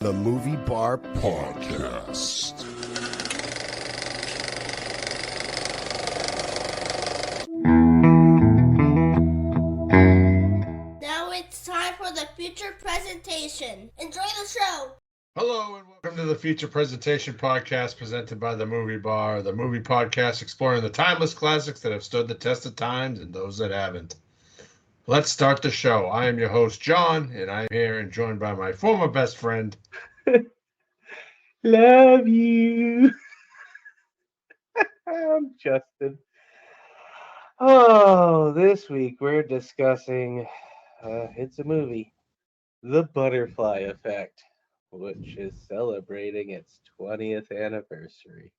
The Movie Bar Podcast. Now it's time for the feature presentation. Enjoy the show. Hello and welcome to the feature presentation podcast presented by the Movie Bar, the movie podcast exploring the timeless classics that have stood the test of times and those that haven't. Let's start the show. I am your host, John, and I'm here and joined by my former best friend. Love you. I'm Justin. Oh, this week we're discussing, it's a movie, The Butterfly Effect, which is celebrating its 20th anniversary.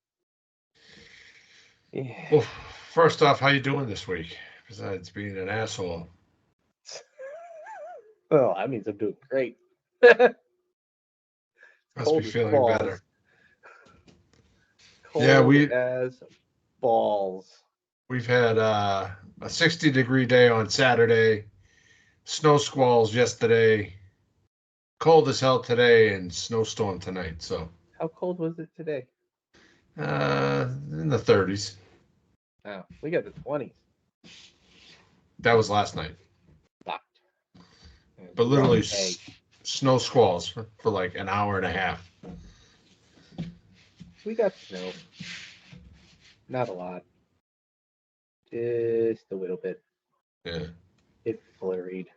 Yeah. Well, first off, how you doing this week? Besides being an asshole. Well, that means I'm doing great. Must Cold be as feeling balls. better. Cold Yeah, as balls. We've had a 60-degree day on Saturday, snow squalls yesterday, cold as hell today, and snowstorm tonight. So, How cold was it today? in the 30s. Oh, we got the 20s. That was last night. Locked. But literally Hey. snow squalls for like an hour and a half. We got snow. Not a lot. Just a little bit. Yeah. It flurried.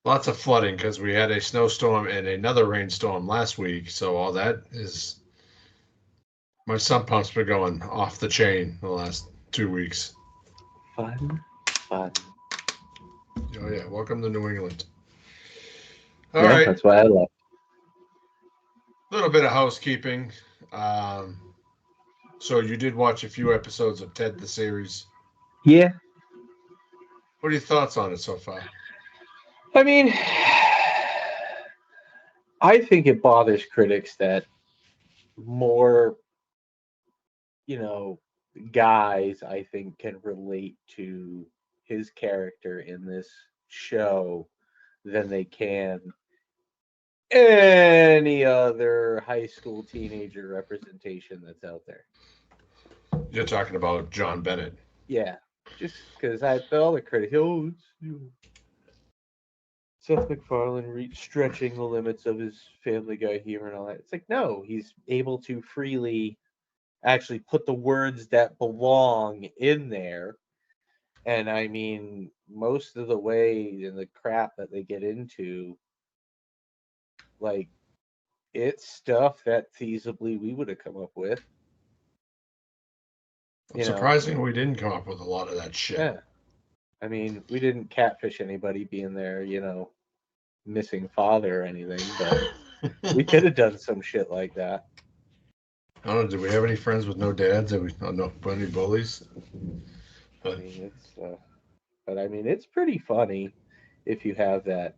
Lots of flooding because we had a snowstorm and another rainstorm last week. So all that is, my sump pump's been going off the chain the last 2 weeks. Fun. Oh yeah, welcome to New England. All Yeah, right, that's why I left. a little bit of housekeeping. So you did watch a few episodes of Ted the series. Yeah. What are your thoughts on it so far? I mean, I think it bothers critics that more, guys, I think, can relate to his character in this show than they can any other high school teenager representation that's out there. You're talking about John Bennett. Yeah, just because I bet all the critics, Seth MacFarlane stretching the limits of his Family Guy humor and all that. It's like, no, he's able to freely actually put the words that belong in there. And I mean, most of the way in the crap that they get into, like, it's stuff that feasibly we would have come up with. It's surprising we didn't come up with a lot of that shit. Yeah. I mean, we didn't catfish anybody being their, missing father or anything, but we could have done some shit like that. I don't know. Do we have any friends with no dads? Have we no any bullies? I mean, it's pretty funny if you have that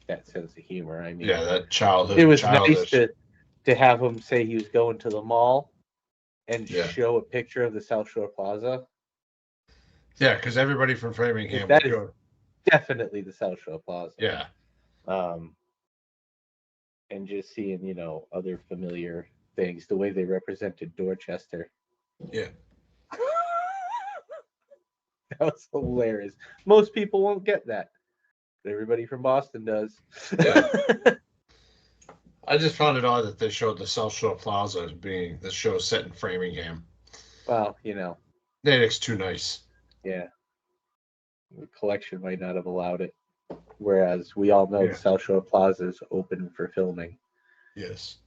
sense of humor. I mean, Yeah, that childhood. It was childish. nice to have him say he was going to the mall and show a picture of the South Shore Plaza. Yeah, because everybody from Framingham That would is go. definitely the South Shore Plaza. Yeah. And just seeing, other familiar things, the way they represented Dorchester. Yeah. That was hilarious. Most people won't get that, but everybody from Boston does. Yeah. I just found it odd that they showed the South Shore Plaza as being the show set in Framingham. Well, Natick's too nice. Yeah. The collection might not have allowed it. Whereas we all know the South Shore Plaza is open for filming. Yes.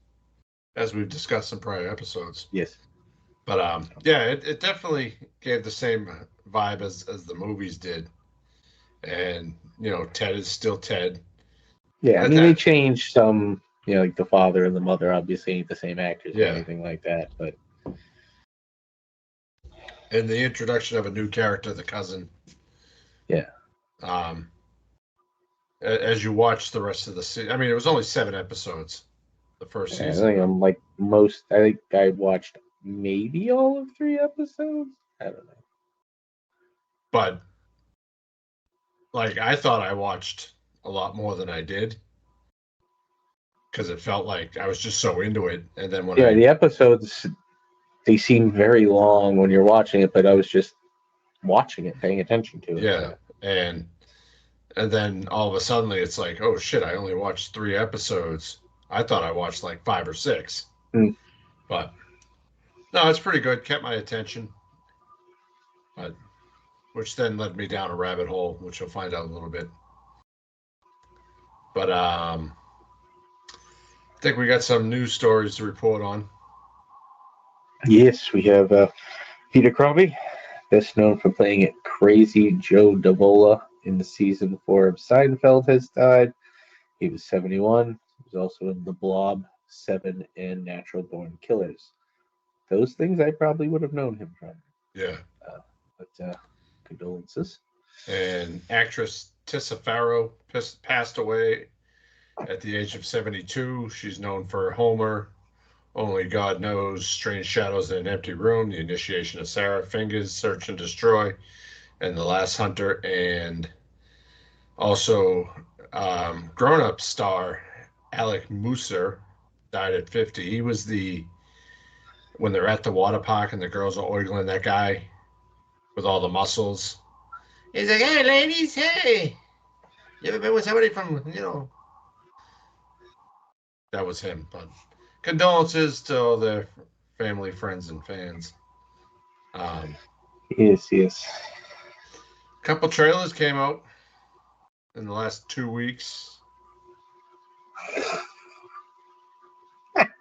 As we've discussed in prior episodes. Yes. But it definitely gave the same vibe as the movies did. And, Ted is still Ted. Yeah, I mean, they changed some, like the father and the mother obviously ain't the same actors or anything like that, but. And the introduction of a new character, the cousin. Yeah. As you watch the rest of the season, I mean, it was only 7 episodes, the first season. I think I watched maybe all of 3 episodes. I don't know. But, I thought I watched a lot more than I did. because it felt like I was just so into it. And then when Yeah, the episodes, they seem very long when you're watching it, but I was just watching it, paying attention to it. yeah, and then all of a sudden it's like, oh shit, I only watched 3 episodes. I thought I watched like 5 or 6. Hmm. But no, it's pretty good. Kept my attention. But which then led me down a rabbit hole, which you'll find out in a little bit. But I think we got some news stories to report on. Yes, we have Peter Crombie, best known for playing it Crazy Joe Davola in the season 4 of Seinfeld, has died. He was 71. He was also in The Blob, Seven, and Natural Born Killers. Those things I probably would have known him from. Yeah. But condolences. And actress Tissa Farrow passed away at the age of 72. She's known for Homer, Only God Knows, Strange Shadows in an Empty Room, The Initiation of Sarah, Fingers, Search and Destroy, and The Last Hunter, and also grown-up star Alec Musser died at 50. He was when they're at the water park and the girls are oiling that guy with all the muscles. He's like, hey, ladies, hey. You ever been with somebody from, That was him. But condolences to all their family, friends, and fans. Yes. A couple trailers came out in the last 2 weeks.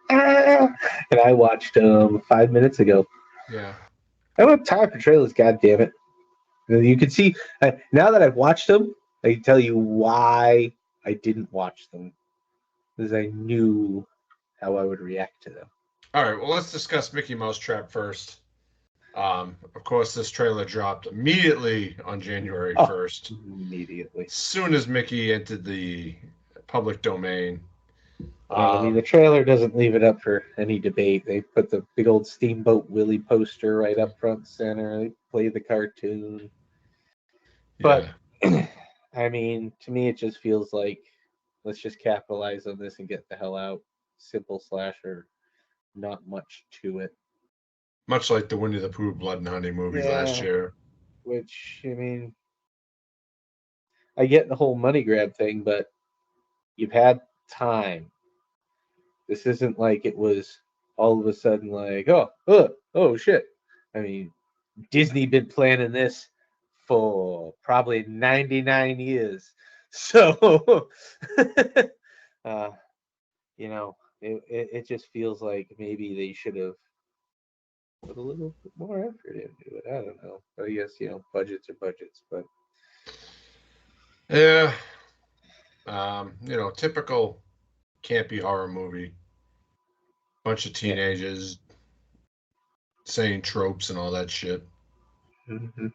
And I watched 5 minutes ago. Yeah. I don't have time for trailers, goddammit. You can see, now that I've watched them, I can tell you why I didn't watch them. Because I knew how I would react to them. All right, well, let's discuss Mickey Mouse Trap first. Of course, this trailer dropped immediately on January 1st. Immediately. As soon as Mickey entered the public domain. I mean, the trailer doesn't leave it up for any debate. They put the big old Steamboat Willie poster right up front center. They play the cartoon. But, I mean, to me, it just feels like, let's just capitalize on this and get the hell out. Simple slasher. Not much to it. Much like the Winnie the Pooh Blood and Honey movie last year. Which, I mean, I get the whole money grab thing, but you've had time. This isn't like it was all of a sudden like, oh shit. I mean, Disney been planning this for probably 99 years. So, it just feels like maybe they should have put a little bit more effort into it. I don't know. But I guess, budgets are budgets, but yeah. Typical campy horror movie. Bunch of teenagers saying tropes and all that shit. Mm-hmm.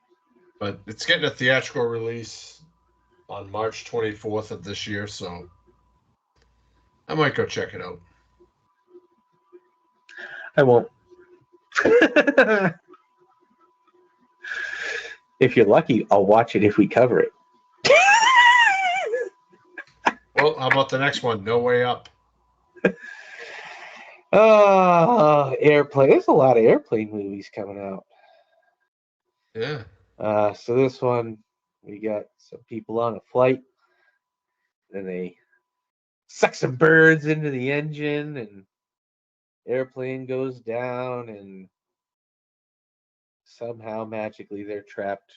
But it's getting a theatrical release on March 24th of this year, so I might go check it out. I won't. If you're lucky, I'll watch it if we cover it. Well, how about the next one? No Way Up. Airplane. There's a lot of airplane movies coming out. Yeah. So this one, we got some people on a flight, and they suck some birds into the engine, and airplane goes down, and somehow magically they're trapped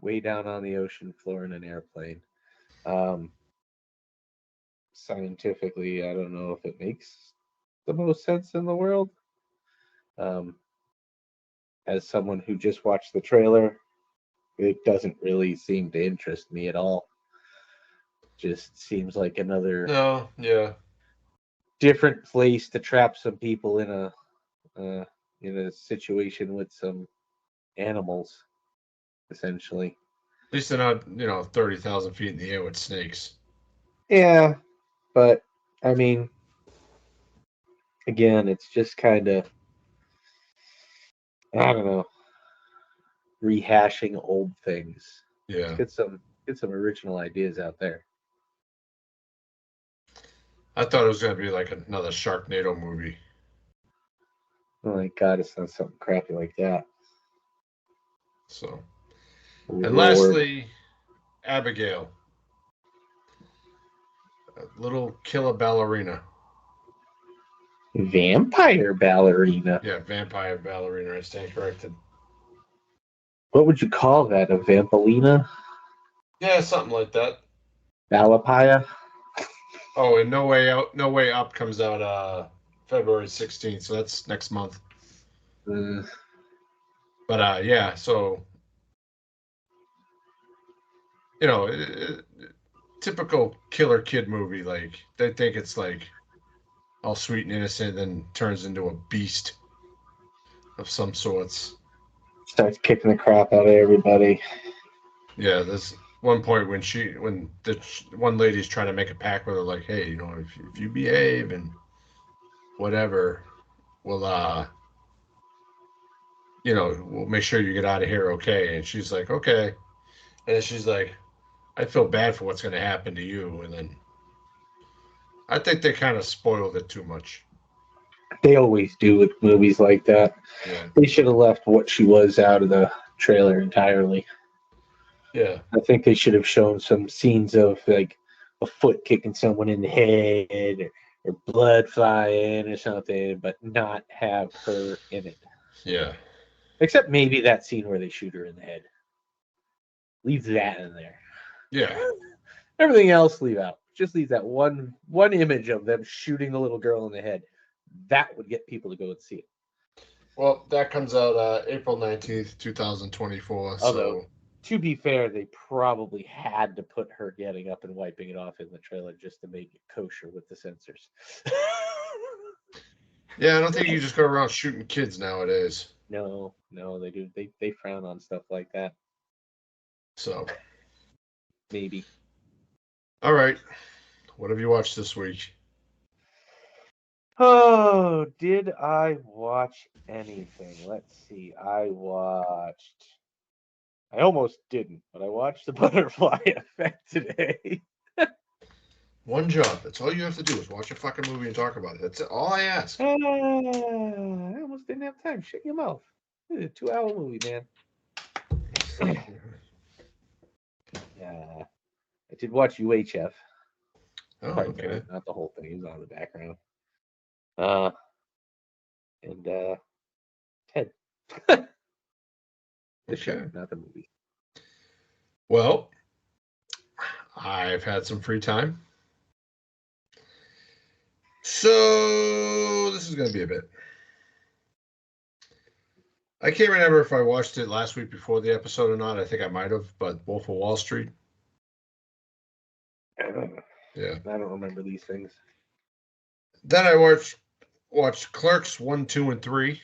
way down on the ocean floor in an airplane. Scientifically, I don't know if it makes the most sense in the world. As someone who just watched the trailer, it doesn't really seem to interest me at all. Just seems like another different place to trap some people in a situation with some animals, essentially. At least they're not, 30,000 feet in the air with snakes. Yeah, but I mean, again, it's just kind of, I don't know, rehashing old things. Yeah. Get some original ideas out there. I thought it was going to be like another Sharknado movie. Oh my god, it's not something crappy like that. So, Lord. and lastly, Abigail, a little killer ballerina. Vampire ballerina. Yeah, vampire ballerina. I stand corrected. What would you call that? A vampalina? Yeah, something like that. Balapaya? Oh, and No Way Out, No Way Up comes out February 16th, so that's next month. But yeah, so you know, typical killer kid movie. Like they think it's like all sweet and innocent, then turns into a beast of some sorts. Starts kicking the crap out of everybody. Yeah, there's one point when the one lady's trying to make a pact with her, like, hey, you know, if you behave and whatever, we'll you know, we'll make sure you get out of here okay. And she's like, okay. And then she's like, I feel bad for what's going to happen to you. And then I think they kind of spoiled it too much. They always do with movies like that. Yeah. They should have left what she was out of the trailer entirely. Yeah. I think they should have shown some scenes of like a foot kicking someone in the head or blood flying or something, but not have her in it. Yeah. Except maybe that scene where they shoot her in the head. Leave that in there. Yeah. Everything else leave out. Just leave that one image of them shooting the little girl in the head. That would get people to go and see it. Well, that comes out April 19th, 2024. Although, So, to be fair, they probably had to put her getting up and wiping it off in the trailer just to make it kosher with the censors. yeah, I don't think you just go around shooting kids nowadays. No, they do. They frown on stuff like that. So, Maybe. all right. What have you watched this week? Oh, did I watch anything? Let's see. I almost didn't, but I watched The Butterfly Effect today. One job. That's all you have to do is watch a fucking movie and talk about it. That's all I ask. I almost didn't have time. Shut your mouth. It's a 2-hour movie, man. I did watch UHF. Oh, okay. Not the whole thing. He was on in the background. And Ted. The show, not the movie. Well, I've had some free time. So this is going to be a bit. I can't remember if I watched it last week before the episode or not. I think I might have, but Wolf of Wall Street. Yeah. I don't remember these things. Then I watched Clerks 1, 2, and 3.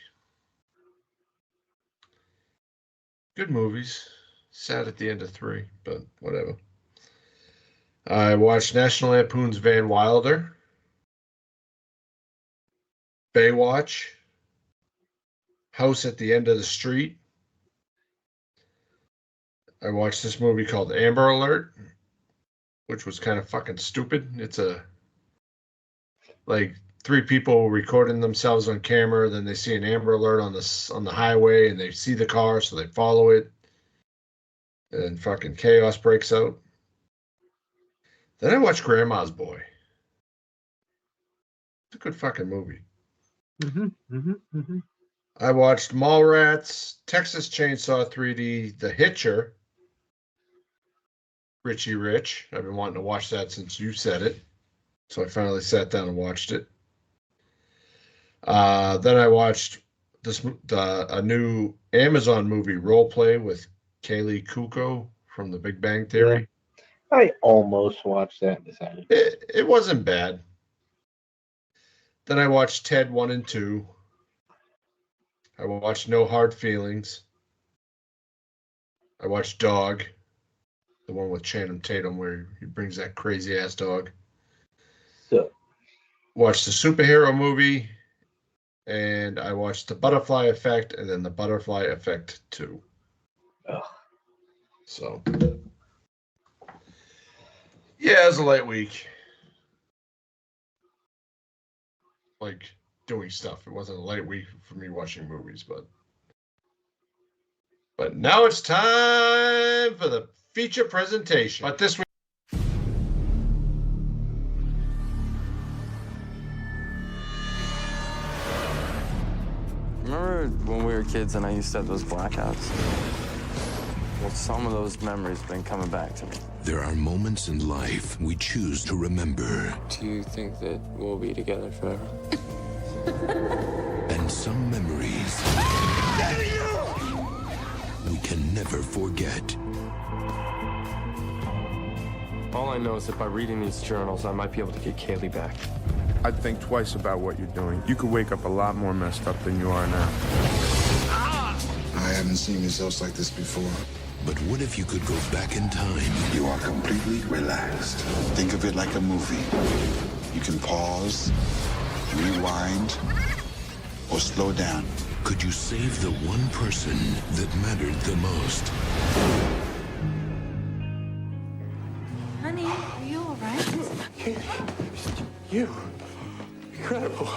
Good movies. Sad at the end of 3, but whatever. I watched National Lampoon's Van Wilder. Baywatch. House at the End of the Street. I watched this movie called Amber Alert, which was kind of fucking stupid. It's like 3 people recording themselves on camera, then they see an Amber Alert on the highway, and they see the car, so they follow it, and fucking chaos breaks out. Then I watched Grandma's Boy. It's a good fucking movie. I watched Mallrats, Texas Chainsaw 3D, The Hitcher, Richie Rich. I've been wanting to watch that since you said it, so I finally sat down and watched it. Then I watched a new Amazon movie, Role Play, with Kaylee Kuko from The Big Bang Theory. Yeah. I almost watched that and decided. It wasn't bad. Then I watched Ted 1 and 2. I watched No Hard Feelings. I watched Dog, the one with Channing Tatum where he brings that crazy ass dog. So, watched the superhero movie, and I watched The Butterfly Effect, and then The Butterfly Effect 2. Ugh. So, yeah, it was a light week. like doing stuff. It wasn't a light week for me watching movies, but now it's time for the feature presentation. But this week. Remember when we were kids and I used to have those blackouts? Well, some of those memories have been coming back to me. There are moments in life we choose to remember. Do you think that we'll be together forever? And some memories we can never forget. All I know is that by reading these journals, I might be able to get Kaylee back. I'd think twice about what you're doing. You could wake up a lot more messed up than you are now. I haven't seen results like this before. But what if you could go back in time? You are completely relaxed. Think of it like a movie. You can pause, rewind, or slow down. Could you save the one person that mattered the most? Honey, are you all right? You. Incredible.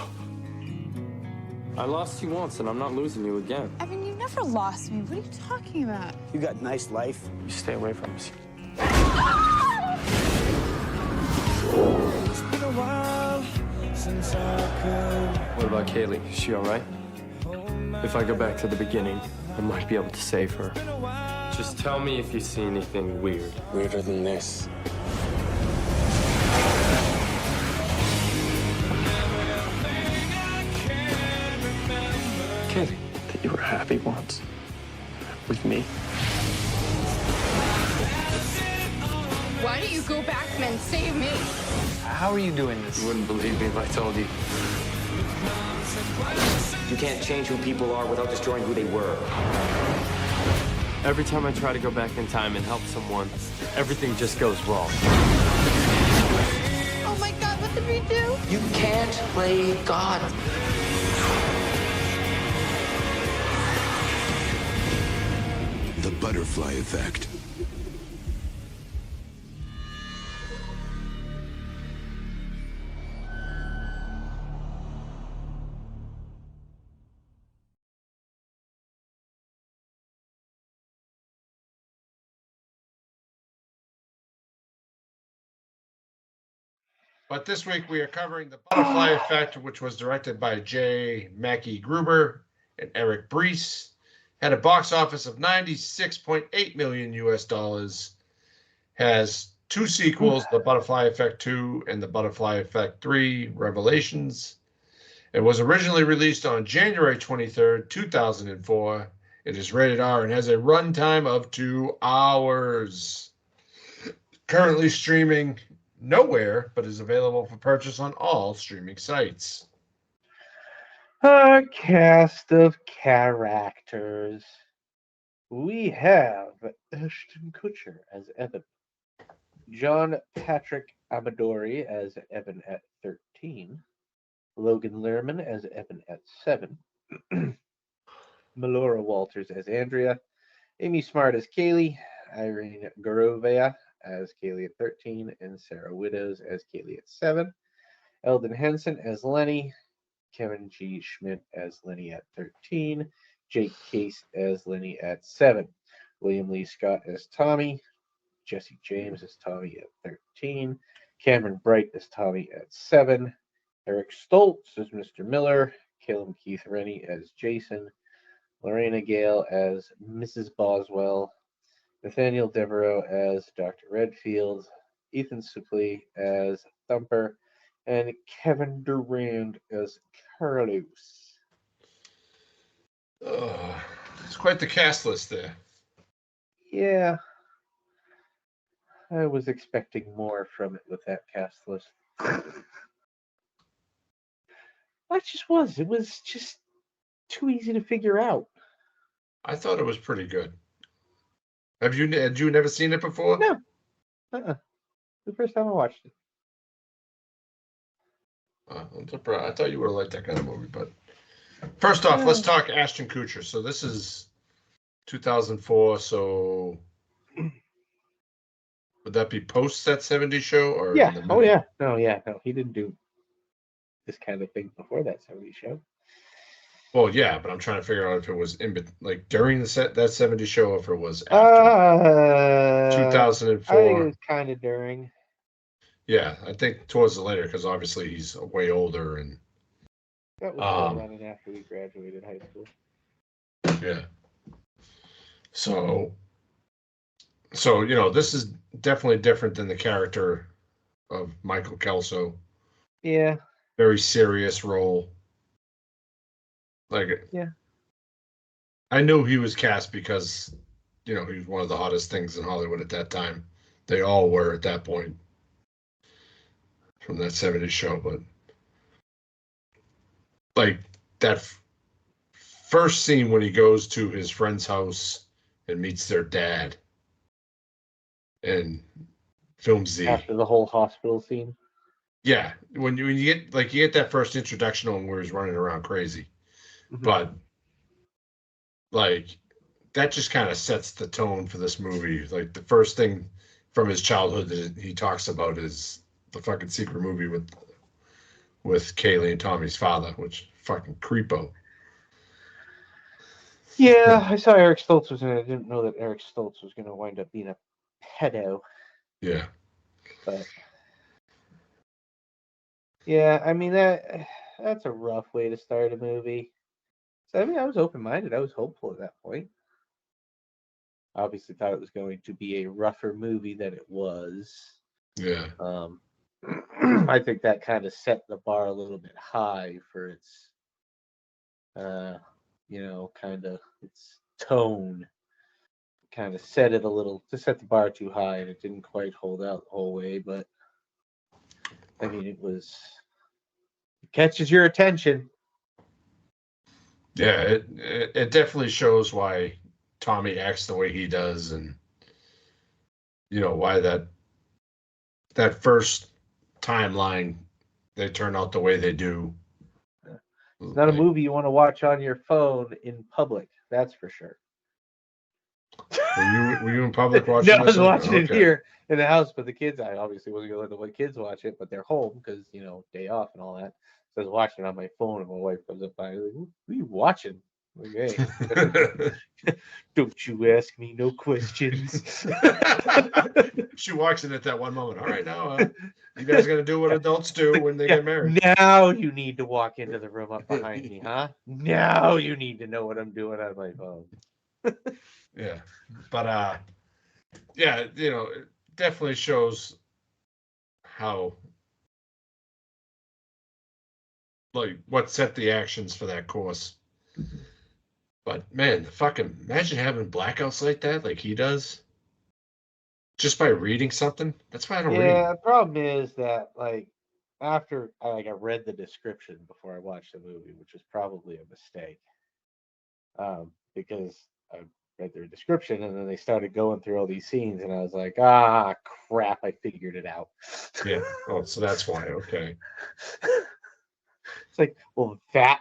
I lost you once, and I'm not losing you again. Evan, you never lost me. What are you talking about? You got a nice life. You stay away from us. It's been a while since I could. What about Kaylee? Is she all right? If I go back to the beginning, I might be able to save her. Just tell me if you see anything weird. Weirder than this. Kaylee, that you were happy once. With me. Why don't you go back and save me? How are you doing this? You wouldn't believe me if I told you. You can't change who people are without destroying who they were. Every time I try to go back in time and help someone, everything just goes wrong. Oh my God, what did we do? You can't play God. The Butterfly Effect. But this week we are covering The Butterfly Effect, which was directed by J. Mackie Gruber and Eric Brees. Had a box office of $96.8 million US. Has two sequels, The Butterfly Effect 2 and The Butterfly Effect 3 Revelations. It was originally released on January 23rd, 2004. It is rated R and has a runtime of 2 hours. Currently streaming nowhere, but is available for purchase on all streaming sites. A cast of characters. We have Ashton Kutcher as Evan, John Patrick Amadori as Evan at 13, Logan Lerman as Evan at 7, Melora Walters as Andrea, Amy Smart as Kaylee, Irene Gorovia as Kaylee at 13, and Sarah Widows as Kaylee at 7, Eldon Henson as Lenny, Kevin G. Schmidt as Lenny at 13, Jake Case as Lenny at 7, William Lee Scott as Tommy, Jesse James as Tommy at 13, Cameron Bright as Tommy at 7, Eric Stoltz as Mr. Miller, Caleb Keith Rennie as Jason, Lorena Gale as Mrs. Boswell, Nathaniel Devereaux as Dr. Redfield, Ethan Suplee as Thumper, and Kevin Durand as Carlos. It's quite the cast list there. Yeah. I was expecting more from it with that cast list. It just was. It was just too easy to figure out. I thought it was pretty good. Had you never seen it before? No. The first time I watched it. I'm surprised. I thought you would have liked that kind of movie. But first off, let's talk Ashton Kutcher. So this is 2004. So would that be post that 70s show or? Yeah. Oh yeah. No. Yeah. No. He didn't do this kind of thing before that 70s show. Well, yeah, but I'm trying to figure out if it was like during that 70s show, or if it was after 2004. I think it was kind of during. Yeah, I think towards the later, because obviously he's way older, and That was still running after we graduated high school. yeah. So this is definitely different than the character of Michael Kelso. Yeah. Very serious role. Like, yeah, I knew he was cast because, he was one of the hottest things in Hollywood at that time. They all were at that point from that 70s show. But like that first scene when he goes to his friend's house and meets their dad and films after the whole hospital scene. Yeah, when you get that first introduction on where he's running around crazy. Mm-hmm. But like that just kind of sets the tone for this movie. Like the first thing from his childhood that he talks about is the fucking secret movie with Kaylee and Tommy's father, which fucking creepo. Yeah, I saw Eric Stoltz was in it. I didn't know that Eric Stoltz was going to wind up being a pedo. Yeah. But yeah, I mean that's a rough way to start a movie. So I mean, I was open-minded. I was hopeful at that point. Obviously, thought it was going to be a rougher movie than it was. Yeah. I think that kind of set the bar a little bit high for its, kind of its tone. Kind of set it a little, to set the bar too high, and it didn't quite hold out the whole way. But I mean, it catches your attention. Yeah, it definitely shows why Tommy acts the way he does, and why that first timeline they turn out the way they do. It's not a movie you want to watch on your phone in public, that's for sure. Were you in public watching? No, I was watching it here in the house, but the kids, I obviously wasn't going to let the kids watch it, but they're home because day off and all that. So I was watching it on my phone, and my wife comes up by me like, "What are you watching?" I'm like, "Hey, don't you ask me no questions." She walks in at that one moment. All right, now you guys got to do what adults do when they get married. Now you need to walk into the room up behind me, huh? Now you need to know what I'm doing on my phone. Yeah, but it definitely shows how, like, what set the actions for that course. But man, imagine having blackouts like that, like he does, just by reading something. That's why I don't read. Yeah, the problem is that after I read the description before I watched the movie, which was probably a mistake, because I read their description and then they started going through all these scenes, and I was like, crap, I figured it out. Yeah. Oh, so that's why. Okay. It's like, well, that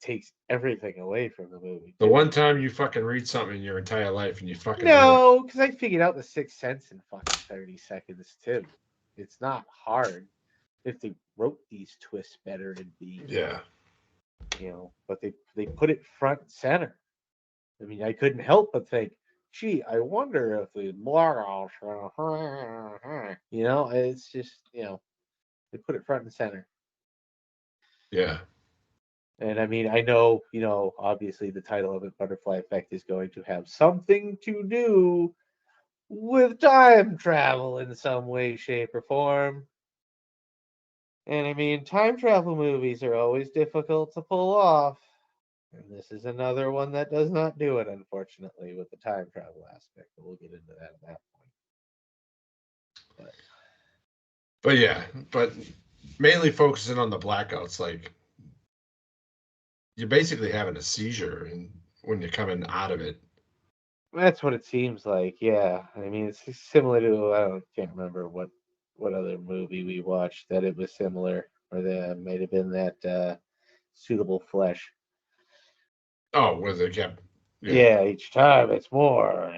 takes everything away from the movie. The one time you fucking read something in your entire life and you fucking No, because I figured out the Sixth Sense in fucking 30 seconds too. It's not hard. If they wrote these twists better, it'd be but they put it front and center. I mean, I couldn't help but think, gee, I wonder if the it's just they put it front and center. Yeah. And I mean, I know, obviously the title of it, Butterfly Effect, is going to have something to do with time travel in some way, shape, or form. And I mean, time travel movies are always difficult to pull off. And this is another one that does not do it, unfortunately, with the time travel aspect. But we'll get into that at that point. But mainly focusing on the blackouts, like you're basically having a seizure when you're coming out of it. That's what it seems like, yeah. I mean, it's similar to, I can't remember what other movie we watched that it was similar, or that might have been that Suitable Flesh. Oh, where they kept. Yeah, each time it's more.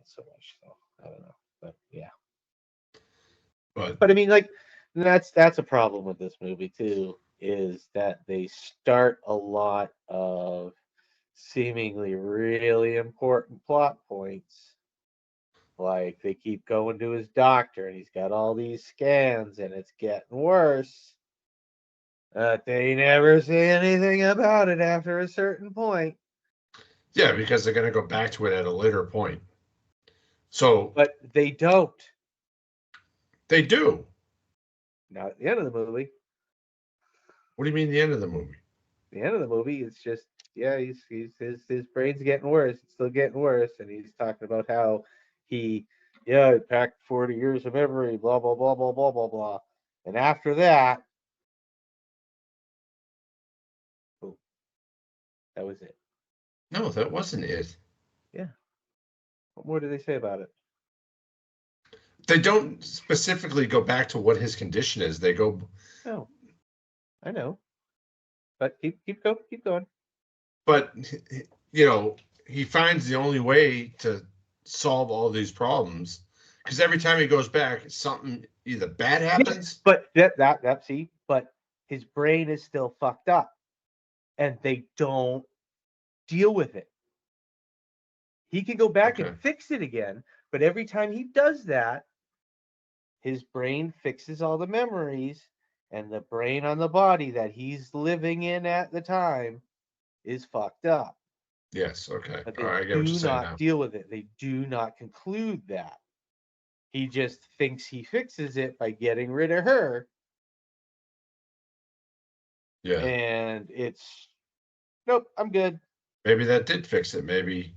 So much. So I don't know, but yeah. But I mean, that's a problem with this movie too. is that they start a lot of seemingly really important plot points. Like they keep going to his doctor and he's got all these scans and it's getting worse. But they never say anything about it after a certain point. Yeah, because they're going to go back to it at a later point. So, But they don't. they do. Not at the end of the movie. What do you mean the end of the movie? The end of the movie, it's just his brain's getting worse. It's still getting worse, and he's talking about how he packed 40 years of memory, blah blah blah blah blah blah blah. And after that, boom, that was it. No, that wasn't it. Yeah. What more do they say about it? They don't specifically go back to what his condition is. They go. No, I know, but keep going. But, you know, he finds the only way to solve all these problems because every time he goes back, something either bad happens. But but his brain is still fucked up, and they don't deal with it. He can go back Okay. and fix it again, but every time he does that, his brain fixes all the memories, and the brain on the body that he's living in at the time is fucked up. Yes. Okay. But All they right. I get what do you're saying not now. deal with it. They do not conclude that. He just thinks he fixes it by getting rid of her, Yeah. and it's nope, I'm good. Maybe that did fix it. Maybe,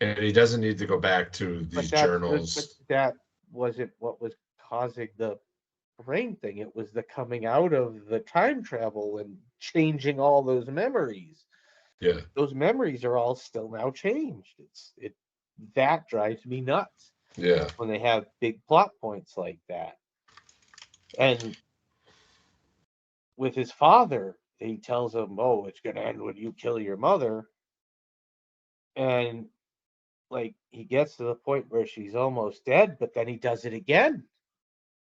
and he doesn't need to go back to these journals. But that wasn't what was causing the brain thing. It was the coming out of the time travel and changing all those memories. Yeah. Those memories are all still now changed. That drives me nuts Yeah. when they have big plot points like that. And with his father, he tells him, "Oh, it's gonna end when you kill your mother." And like he gets to the point where she's almost dead, but then he does it again.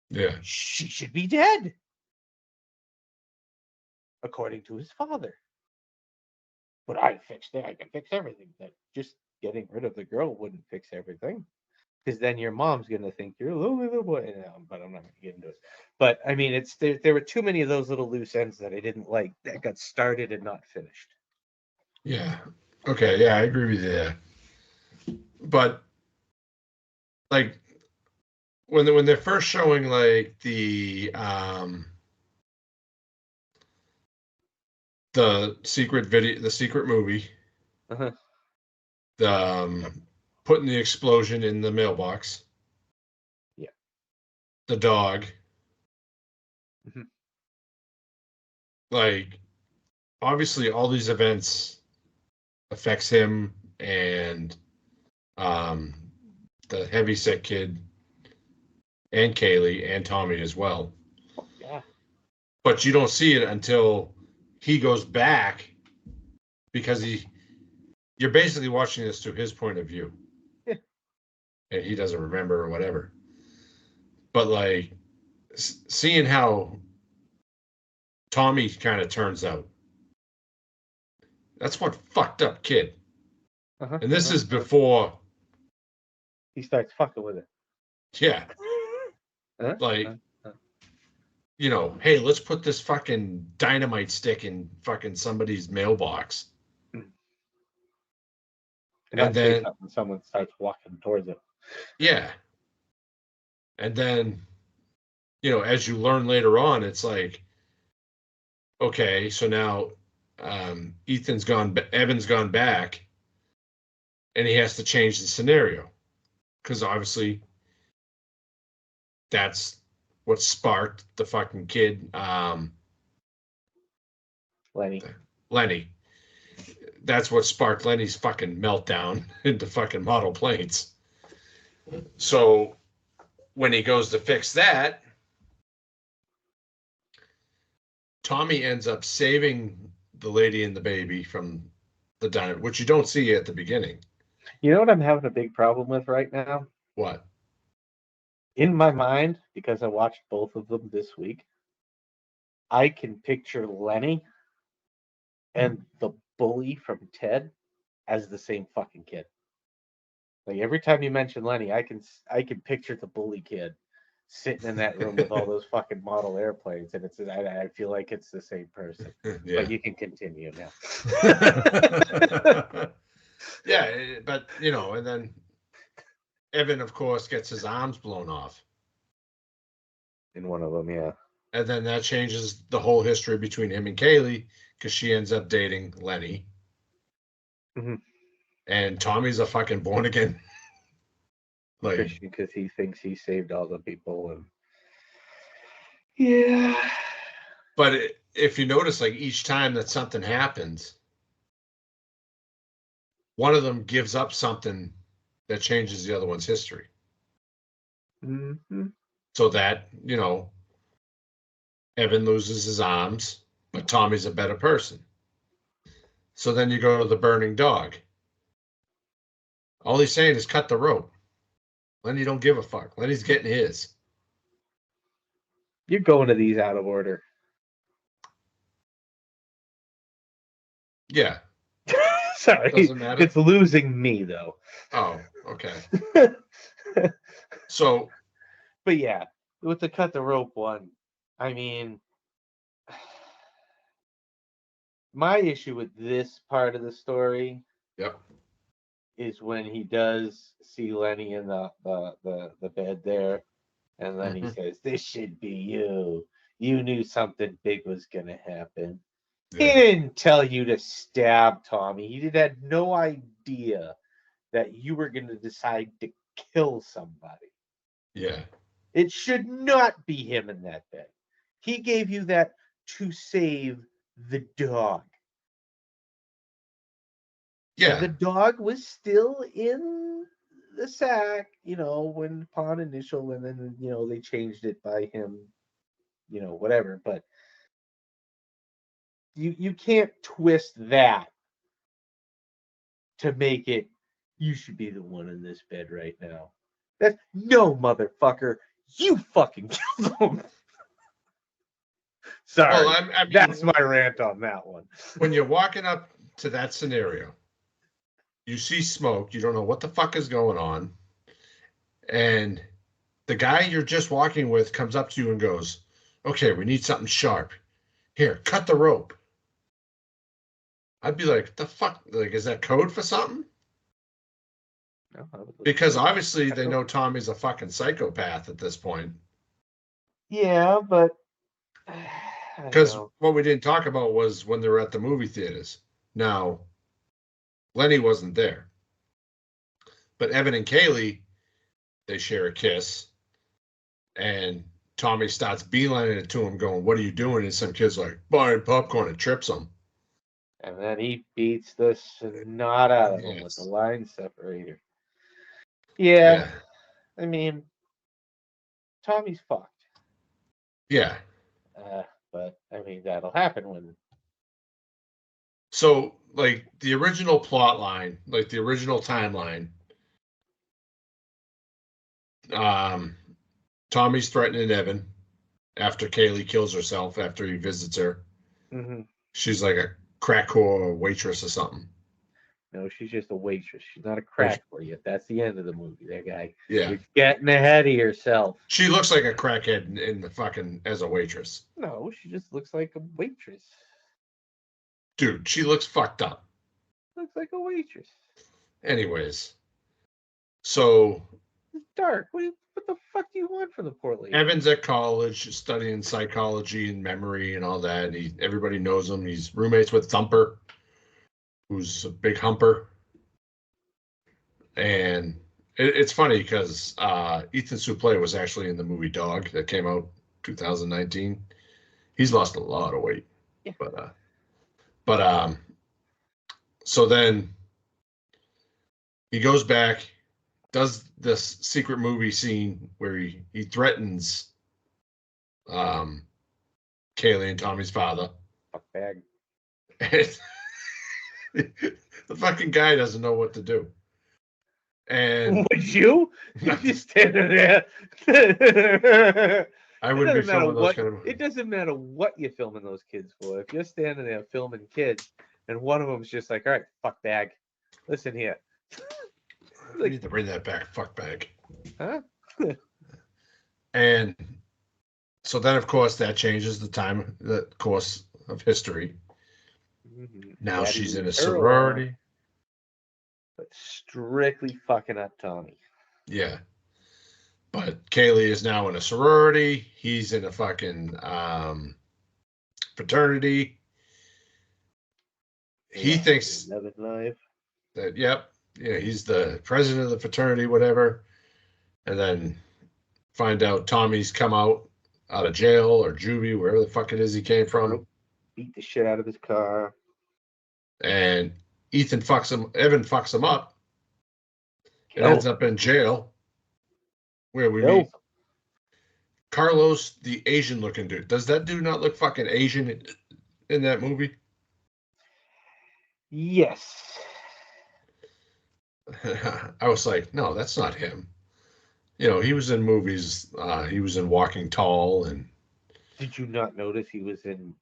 Yeah. She should be dead, according to his father. But I fixed it. I can fix everything. That just getting rid of the girl wouldn't fix everything, because then your mom's gonna think you're a lonely little boy. No, but I'm not gonna get into it. But I mean, there were too many of those little loose ends that I didn't like that got started and not finished. Yeah. Okay. Yeah, I agree with you there. But like when they're first showing like the secret video, the secret movie, Uh-huh. the putting the explosion in the mailbox, Yeah. the dog, Mhm. like obviously all these events affects him and the heavyset kid and Kaylee and Tommy as well. Yeah. But you don't see it until he goes back because you're basically watching this through his point of view. Yeah. And he doesn't remember or whatever. But like seeing how Tommy kind of turns out, that's one fucked up kid. Uh-huh. And this is before, He starts fucking with it. yeah, Uh-huh. like, Uh-huh. you know, hey, let's put this fucking dynamite stick in fucking somebody's mailbox. And then- someone starts walking towards it. Yeah. And then, you know, as you learn later on, it's like, okay, so now Evan's gone back and he has to change the scenario because obviously that's what sparked the fucking kid, Lenny. That's what sparked Lenny's fucking meltdown into fucking model planes. So when he goes to fix that, Tommy ends up saving the lady and the baby from the diner, which you don't see at the beginning. You know what I'm having a big problem with right now? What? In my mind, because I watched both of them this week, I can picture Lenny and the bully from Ted as the same fucking kid. Like every time you mention Lenny, I can picture the bully kid sitting in that room with all those fucking model airplanes, and I feel like it's the same person. Yeah. But you can continue now. Yeah, but and then Evan, of course, gets his arms blown off. In one of them, yeah. And then that changes the whole history between him and Kaylee because she ends up dating Lenny. Mm-hmm. And Tommy's a fucking born again. Christian, because he thinks he saved all the people. And yeah. But if you notice, like each time that something happens, one of them gives up something that changes the other one's history. Mm-hmm. So that, Evan loses his arms, but Tommy's a better person. So then you go to the burning dog. All he's saying is cut the rope. Lenny don't give a fuck. Lenny's getting his. You're going to these out of order. Yeah. Sorry. Doesn't matter. It's losing me, though. Oh, okay. So. But yeah, with the cut the rope one, I mean, my issue with this part of the story is when he does see Lenny in the bed there, and then he says, "This should be you. You knew something big was gonna happen." Yeah. He didn't tell you to stab Tommy. He had no idea that you were gonna decide to kill somebody. Yeah. It should not be him in that bed. He gave you that to save the dog. Yeah. And the dog was still in the sack, when upon initial, and then, they changed it by him, whatever. But you can't twist that to make it, you should be the one in this bed right now. No, motherfucker. You fucking killed him. Sorry. Well, I mean, that's my rant on that one. When you're walking up to that scenario, you see smoke, you don't know what the fuck is going on, and the guy you're just walking with comes up to you and goes, "Okay, we need something sharp. Here, cut the rope." I'd be like, the fuck? Like, is that code for something? No, because obviously they know Tommy's a fucking psychopath at this point. Yeah, but because what we didn't talk about was when they were at the movie theaters. Now, Lenny wasn't there, but Evan and Kaylee, they share a kiss, and Tommy starts beelining it to him, going, "What are you doing?" And some kid's like, "Buying popcorn," and trips him. And then he beats the snot out of him with the line separator. Yeah. I mean, Tommy's fucked. Yeah. But, I mean, that'll happen when... So, like, the original plot line, like the original timeline, Tommy's threatening Evan after Kaylee kills herself after he visits her. Mm-hmm. She's like a crack whore waitress or something. No, she's just a waitress. She's not a crack for you. That's the end of the movie. That guy. Yeah. You're getting ahead of yourself. She looks like a crackhead in the fucking as a waitress. No, she just looks like a waitress. Dude, she looks fucked up. Looks like a waitress. Anyways. So it's dark. What the fuck do you want from the poor lady? Evan's at college studying psychology and memory and all that. Everybody knows him. He's roommates with Thumper, who's a big humper. And it's funny because Ethan Suplee was actually in the movie Dog that came out 2019. He's lost a lot of weight. Yeah. But so then he goes back, does this secret movie scene where he threatens Kaylee and Tommy's father. Fuck bag. The fucking guy doesn't know what to do. And would you? You just standing there. I wouldn't be doesn't matter filming those what kind of. it doesn't matter what you're filming those kids for. If you're standing there filming kids and one of them's just like, all right, fuck bag. Listen here. We need to bring that back. Fuck bag. Huh? And so then, of course, that changes the course of history. Mhm. Now Daddy she's in a leaves her alone, sorority. but strictly fucking up Tommy. Yeah. But Kaylee is now in a sorority. He's in a fucking fraternity. He Yeah, thinks 11 Live. that, yep, he's the president of the fraternity, whatever. And then find out Tommy's come out of jail or juvie, wherever the fuck it is he came from. Beat the shit out of his car. And Evan fucks him up and Kills ends up in jail where we Kills meet him. Carlos, the Asian looking dude. Does that dude not look fucking Asian in that movie? Yes. I was like, no, that's not him. He was in movies. He was in Walking Tall, and Did you not notice he was in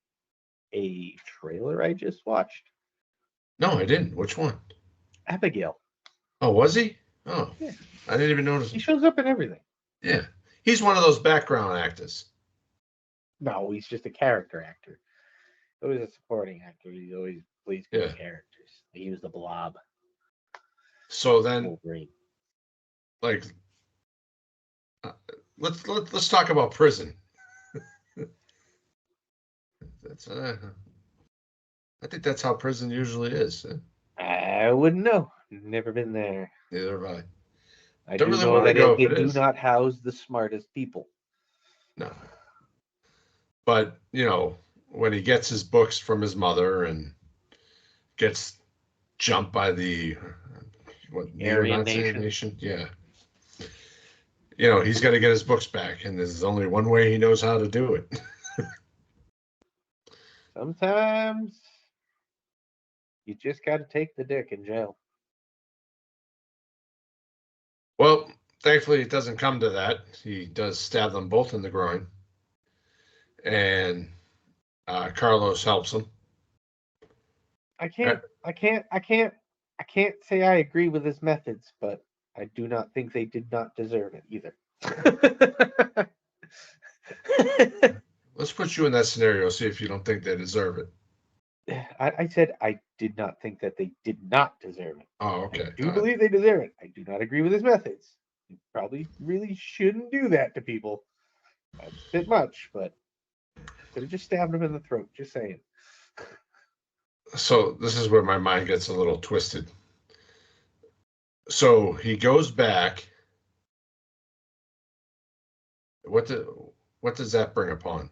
a trailer I just watched? no, I didn't. Which one? Abigail. Oh, was he? Oh, Yeah. I didn't even notice. He shows up in everything. Yeah, he's one of those background actors. No, he's just a character actor. Always a supporting actor. He always plays good characters. He was the Blob. So then, Wolverine. like, let's talk about prison. That's I think that's how prison usually is. I wouldn't know. Never been there. Neither have I. I Don't do really know wanna that go if they it do is. not house the smartest people. No. But, when he gets his books from his mother and gets jumped by the Aryan neo-Nazi Nation. Yeah. He's got to get his books back, and there's only one way he knows how to do it. Sometimes you just got to take the dick in jail. Well, thankfully, it doesn't come to that. He does stab them both in the groin, and Carlos helps him. I can't say I agree with his methods, but I do not think they did not deserve it either. Let's put you in that scenario, see if you don't think they deserve it. I said I did not think that they did not deserve it. Oh, okay. I do believe they deserve it. I do not agree with his methods. He probably really shouldn't do that to people. That's a bit much, but could have just stabbed him in the throat. Just saying. So this is where my mind gets a little twisted. So he goes back. What does that bring upon?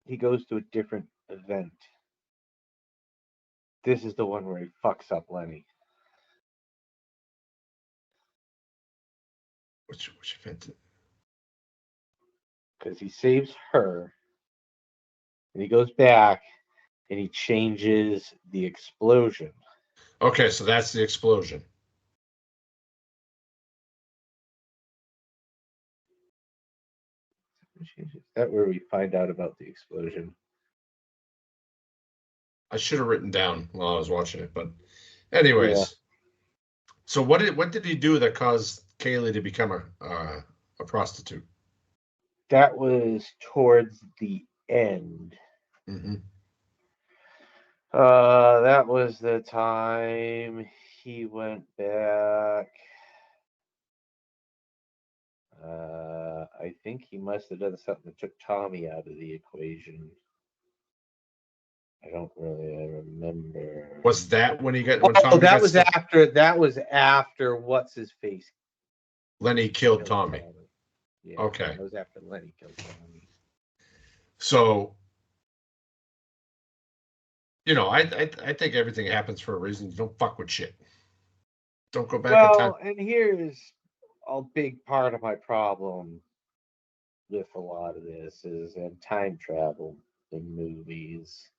He goes to a different event. This is the one where he fucks up Lenny. Which event? Because he saves her, and he goes back, and he changes the explosion. Okay, so that's the explosion. Is that where we find out about the explosion? I should have written down while I was watching it, but anyways. Yeah. So what did he do that caused Kaylee to become a prostitute? That was towards the end. Mm-hmm. That was the time he went back. I think he must have done something that took Tommy out of the equation. I don't really remember. Was that when he got? Oh, When Tommy that got was stabbed? after. That was after what's his face. Lenny killed Tommy. Yeah, Okay. That was after Lenny killed Tommy. So, I think everything happens for a reason. You don't fuck with shit. Don't go back in time. Well, and here's a big part of my problem with a lot of this is in time travel in movies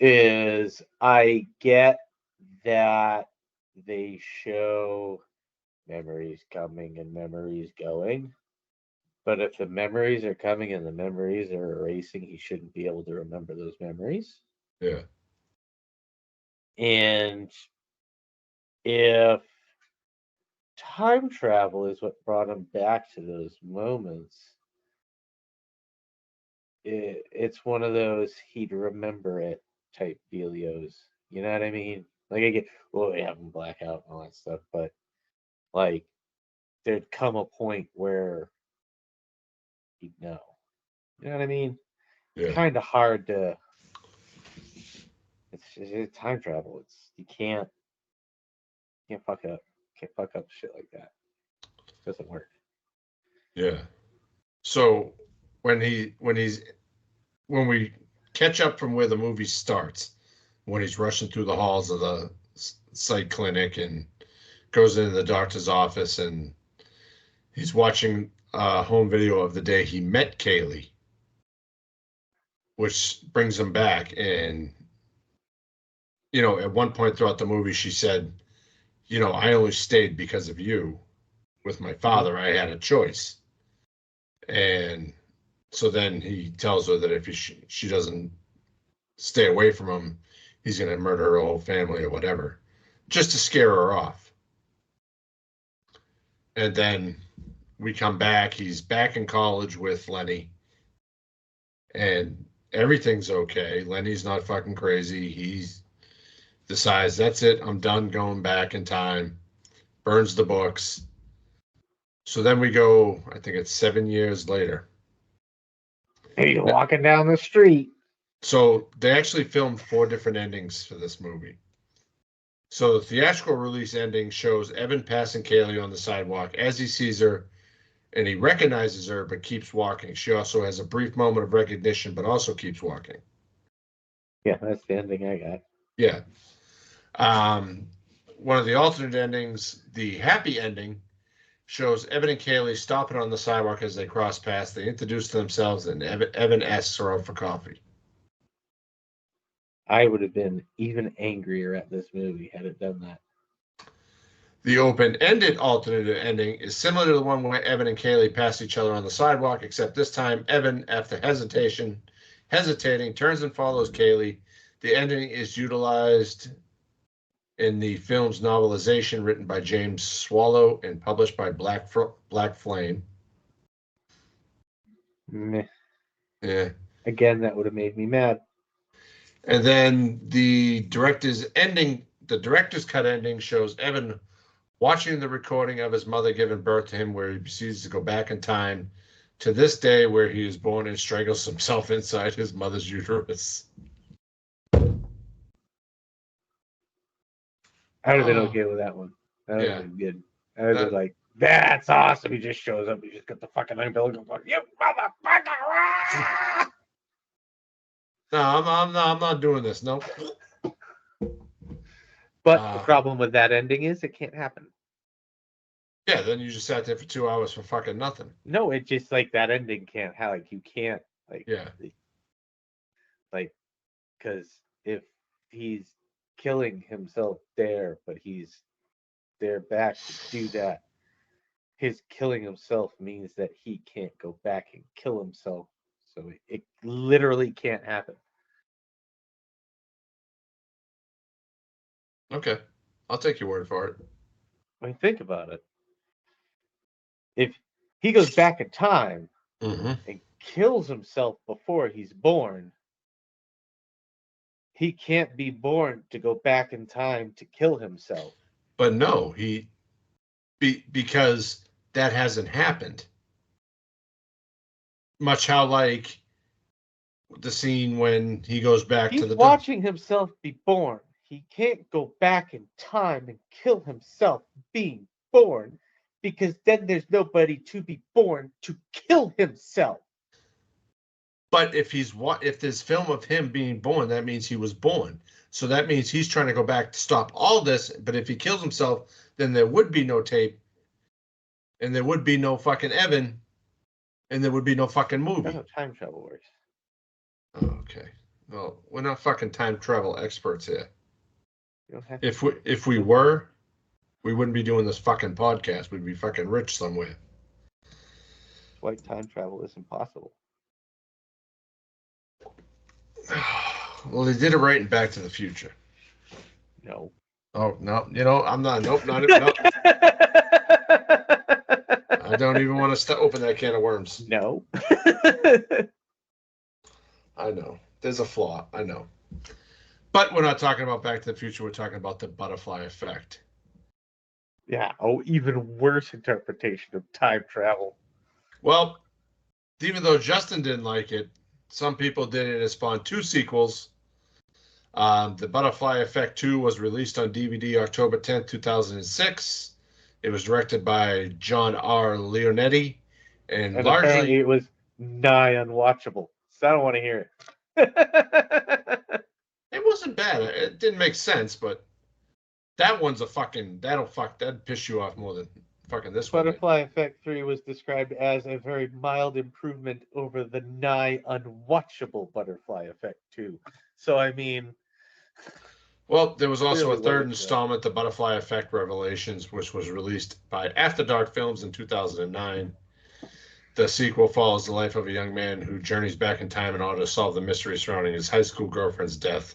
is I get that they show memories coming and memories going, But if the memories are coming and the memories are erasing, he shouldn't be able to remember those memories. Yeah. And if time travel is what brought him back to those moments, it's one of those he'd remember it type dealios. You know what I mean? Like, I get, well, we have him blackout and all that stuff, but like, there'd come a point where he'd know. You know what I mean? Yeah. It's kind of hard to. It's time travel. You can't fuck up. Can't fuck up shit like that. It doesn't work. Yeah. So when we catch up from where the movie starts, when he's rushing through the halls of the psych clinic and goes into the doctor's office and he's watching a home video of the day he met Kaylee, which brings him back. And, you know, at one point throughout the movie, she said, you know, I only stayed because of you. With my father, I had a choice. And so then he tells her that if she doesn't stay away from him, he's going to murder her whole family or whatever, just to scare her off. And then we come back. He's back in college with Lenny. And everything's okay. Lenny's not fucking crazy. He decides, that's it. I'm done going back in time. Burns the books. So then we go, I think it's 7 years later. He's walking down the street. So they actually filmed 4 different endings for this movie. So the theatrical release ending shows Evan passing Kaylee on the sidewalk as he sees her, and he recognizes her but keeps walking. She also has a brief moment of recognition but also keeps walking. Yeah, that's the ending I got. Yeah. One of the alternate endings, the happy ending, shows Evan and Kaylee stopping on the sidewalk as they cross paths. They introduce themselves, and Evan asks her out for coffee. I would have been even angrier at this movie had it done that. The open-ended alternate ending is similar to the one where Evan and Kaylee pass each other on the sidewalk, except this time Evan, after hesitating, turns and follows Kaylee. The ending is utilized in the film's novelization written by James Swallow and published by Black Flame. Meh. Yeah. Again, that would have made me mad. And then the director's cut ending shows Evan watching the recording of his mother giving birth to him, where he proceeds to go back in time to this day where he is born and strangles himself inside his mother's uterus. I would have been okay with that one. That would have been good. I would have been like, that's awesome. He just shows up. He just got the fucking umbilical cord. You motherfucker! No, I'm not doing this. No. But the problem with that ending is it can't happen. Yeah, then you just sat there for 2 hours for fucking nothing. No, it just like that ending can't have, like, you can't, like, Yeah. Like, because if he's killing himself there, but he's there back to do that, his killing himself means that he can't go back and kill himself. So it literally can't happen. Okay. I'll take your word for it. I mean, think about it. If he goes back in time and kills himself before he's born, he can't be born to go back in time to kill himself. But no, because that hasn't happened. Much how like the scene when he goes back He's to the watching himself be born. He can't go back in time and kill himself being born, because then there's nobody to be born to kill himself. But if there's film of him being born, that means he was born. So that means he's trying to go back to stop all this. But if he kills himself, then there would be no tape, and there would be no fucking Evan, and there would be no fucking movie. That's how time travel works. Oh, okay. Well, we're not fucking time travel experts here. You don't have If we were, we wouldn't be doing this fucking podcast. We'd be fucking rich somewhere. That's why time travel is impossible. Well, they did it right in Back to the Future. No. Oh no, I'm not. Nope, not even. Nope. I don't even want to open that can of worms. No. I know there's a flaw. I know, but we're not talking about Back to the Future. We're talking about the butterfly effect. Yeah. Oh, even worse interpretation of time travel. Well, even though Justin didn't like it, some people did, and it spawned 2 sequels. The Butterfly Effect 2 was released on DVD October 10th, 2006. It was directed by John R. Leonetti, and apparently largely it was nigh unwatchable. So I don't want to hear it. it wasn't bad. It didn't make sense, but that one's a fucking that'd piss you off more than fucking this one. Butterfly Effect 3 was described as a very mild improvement over the nigh unwatchable Butterfly Effect 2. So, I mean... Well, there was also a Clearly third wasn't good. installment, The Butterfly Effect Revelations, which was released by After Dark Films in 2009. The sequel follows the life of a young man who journeys back in time in order to solve the mystery surrounding his high school girlfriend's death.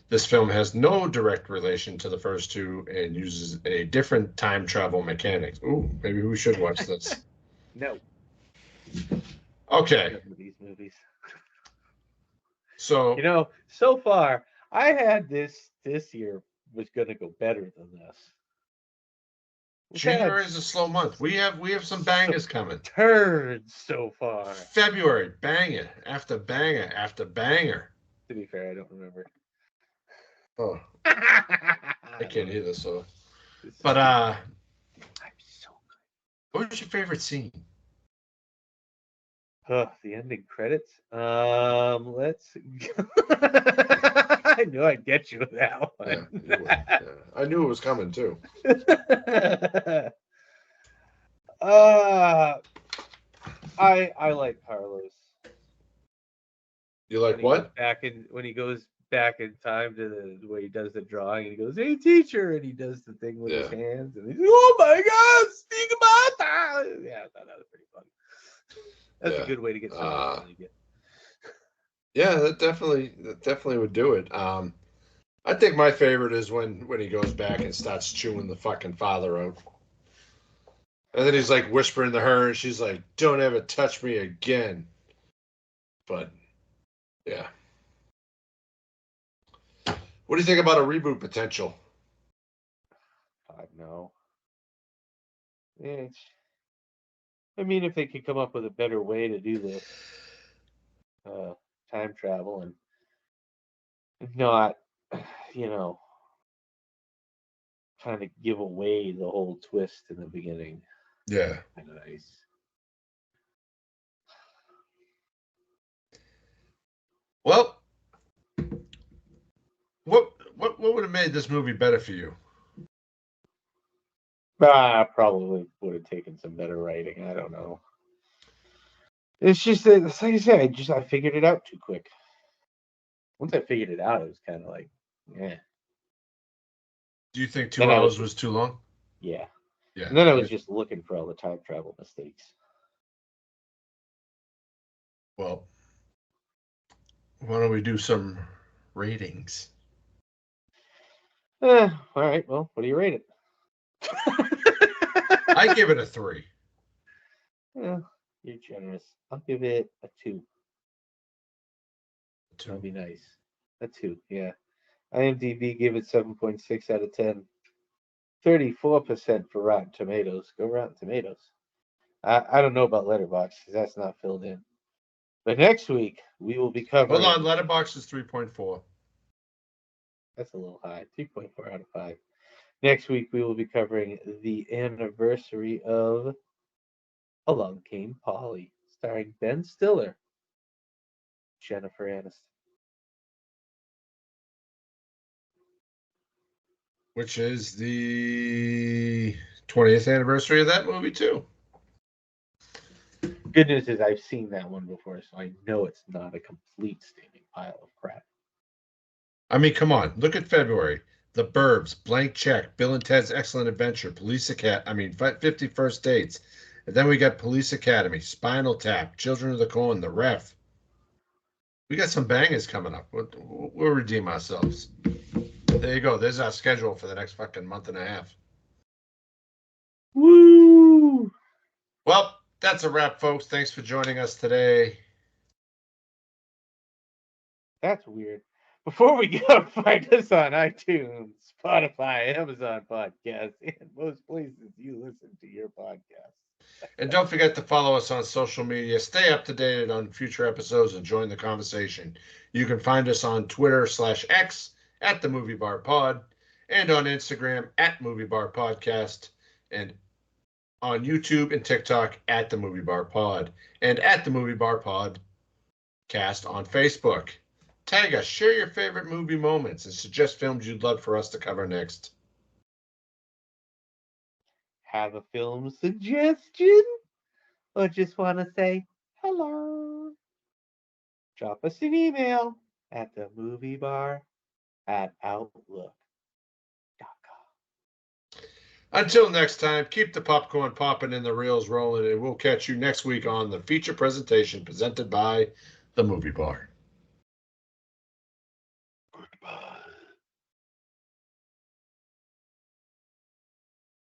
This film has no direct relation to the first 2 and uses a different time travel mechanics. Ooh, maybe we should watch this. No. Okay, These movies. so You know, so far, I had this year was going to go better than this. We've had January is a slow month. We have some bangers coming. turds so far. February, banger after banger after banger. To be fair, I don't remember. Oh, I can't either. So, but I'm so what was your favorite scene? good. The ending credits. Let's. I knew I'd get you with that Yeah, one. you would. Yeah. I knew it was coming too. I like Carlos. You like When he what? goes when he goes back in time to the where he does the drawing and he goes, "Hey teacher," and he does the thing with his Yeah. hands and he's, "Oh my God, stigmata!" Yeah, I thought that was pretty fun. That's Yeah. a good way to get something really good. Yeah, that definitely would do it. I think my favorite is when he goes back and starts chewing the fucking father out. And then he's like whispering to her and she's like, "Don't ever touch me again." But yeah. What do you think about a reboot potential? God, no. Yeah, I mean, if they could come up with a better way to do the time travel and not, kind of give away the whole twist in the beginning. Yeah. Kind of nice. Well, what would have made this movie better for you? Probably would have taken some better writing. I don't know. It's just that, it's like I said, I figured it out too quick. Once I figured it out, it was kind of like, yeah. Do you think 2 Then I hours was too long? Yeah. Yeah. And then I was just looking for all the time travel mistakes. Well, why don't we do some ratings? All right. Well, what do you rate it? I give it a 3. Yeah, you're generous. I'll give it a 2. 2. That'd be nice. A 2, yeah. IMDb gave it 7.6 out of 10. 34% for Rotten Tomatoes. Go Rotten Tomatoes. I don't know about Letterboxd because that's not filled in. But next week we will be covering. Hold on, Letterboxd is 3.4. That's a little high. 3.4 out of 5. Next week we will be covering the anniversary of Along Came Polly, starring Ben Stiller, Jennifer Aniston. Which is the 20th anniversary of that movie too. Good news is I've seen that one before, so I know it's not a complete steaming pile of crap. I mean, come on. Look at February. The Burbs, Blank Check, Bill and Ted's Excellent Adventure, 50 First Dates, And then we got Police Academy, Spinal Tap, Children of the Corn, The Ref. We got some bangers coming up. We'll redeem ourselves. There you go. There's our schedule for the next fucking month and a half. Woo! Well, that's a wrap, folks. Thanks for joining us today. That's weird. Before we go, find us on iTunes, Spotify, Amazon Podcasts, and most places you listen to your podcast. And don't forget to follow us on social media. Stay up to date on future episodes and join the conversation. You can find us on Twitter/X at the Movie Bar Pod, and on Instagram at Movie Bar Podcast, and on YouTube and TikTok at the Movie Bar Pod, and at the Movie Bar Podcast on Facebook. Tag us, share your favorite movie moments, and suggest films you'd love for us to cover next. Have a film suggestion? Or just want to say hello? Drop us an email at themoviebar@outlook.com. Until next time, keep the popcorn popping and the reels rolling, and we'll catch you next week on the feature presentation presented by the Movie Bar.